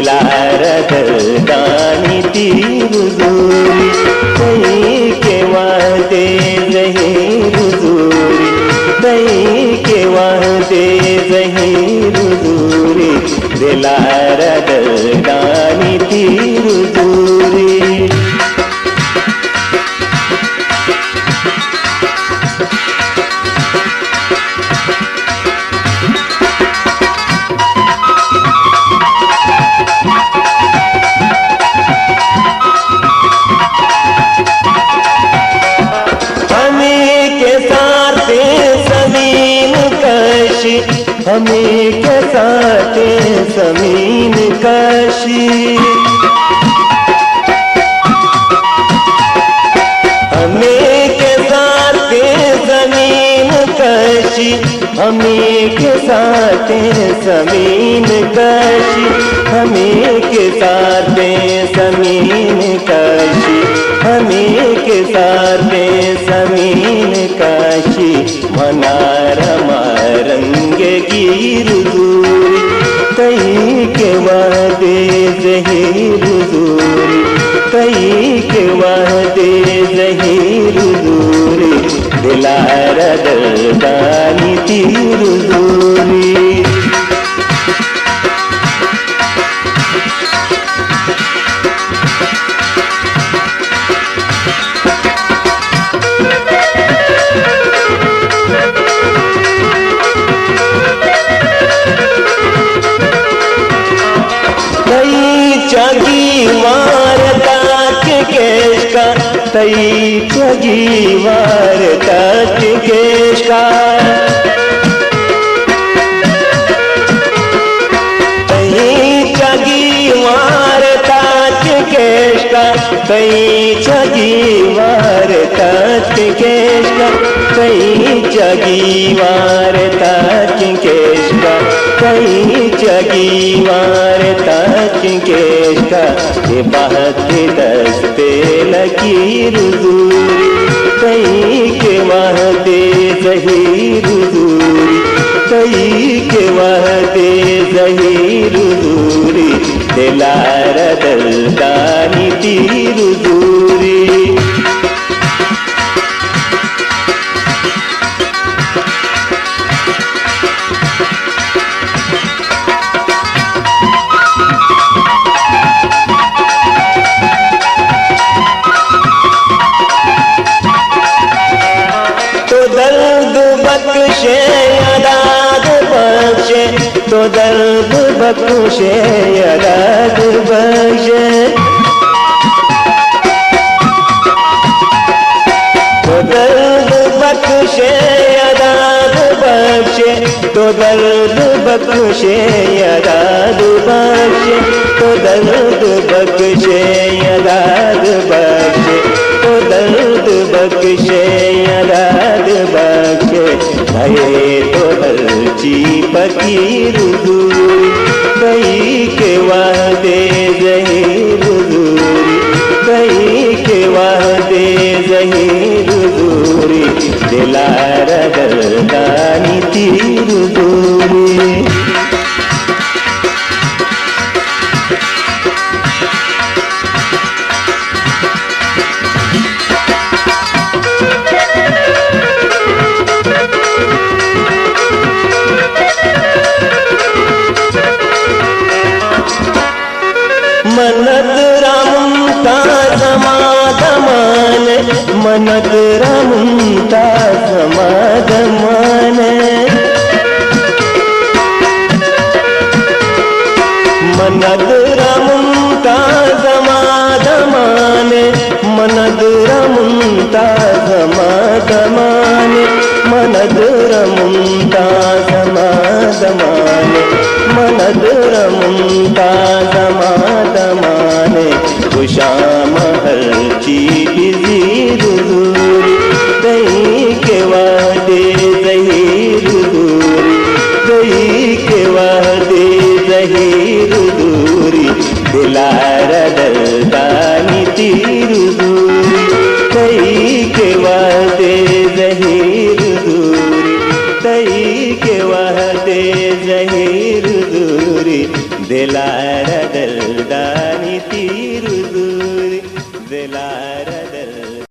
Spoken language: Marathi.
दिलार दर्दानी तीर दूरी कहीं के वादे ज़हीर दूरी कहीं के वादे ज़हीर दूरी दिलार दर्दानी तीर दूरी हमें के साथ ज़मीन कशी हमें के साथ ज़मीन कशी हमें के साथ ज़मीन कशी हमें के साथ ज़मीन कशी हमें के साथ ज़मीन कशी मनारा मारंग गिर दूरी कहीं के वादे ज़हीर दूरी कहीं के वादे ज़हीर दूरी दिलार दर्दानी तीर दूरी तई चगी वार तक केशका तई चगी वार तक केशका तई चगी वार तक केशका तई चगी वार तक केशका तई चगी वार तक केशका ये बात दस्ते लकीर दूरी कहीं के वादे ज़हीर दूरी कहीं के वादे ज़हीर दूरी दिलार दर्दानी तीर दूरी तो दर्द बख्शे याद बख्शे तो दर्द बख्शे याद बख्शे तो दर्द बख्शे याद बख्शे तो दर्द बख्शे याद बख्शे तो दर्द बख्शे याद बख्शे भये तो हर्ची फकीर दूरी कहीं के वादे ज़हीर दूरी कहीं के वादे ज़हीर दूरी दिलार दर्दानी तीर दूरी मनत रमता समाधमान मनत रमता समाधमान मनत रमता समाधमान मनत रमता समाधमान मनत रमता समाधमान मनत रमता समाधमान खुशाम हर चीज़ दूरी कहीं के वादे ज़हीर दूरी कहीं के वादे ज़हीर दूरी दिलार दर्दानी तीर दूरी कहीं के वादे ज़हीर दूरी कहीं के वादे ज़हीर दूरी दिलार दलदानी तीर दूर दिलार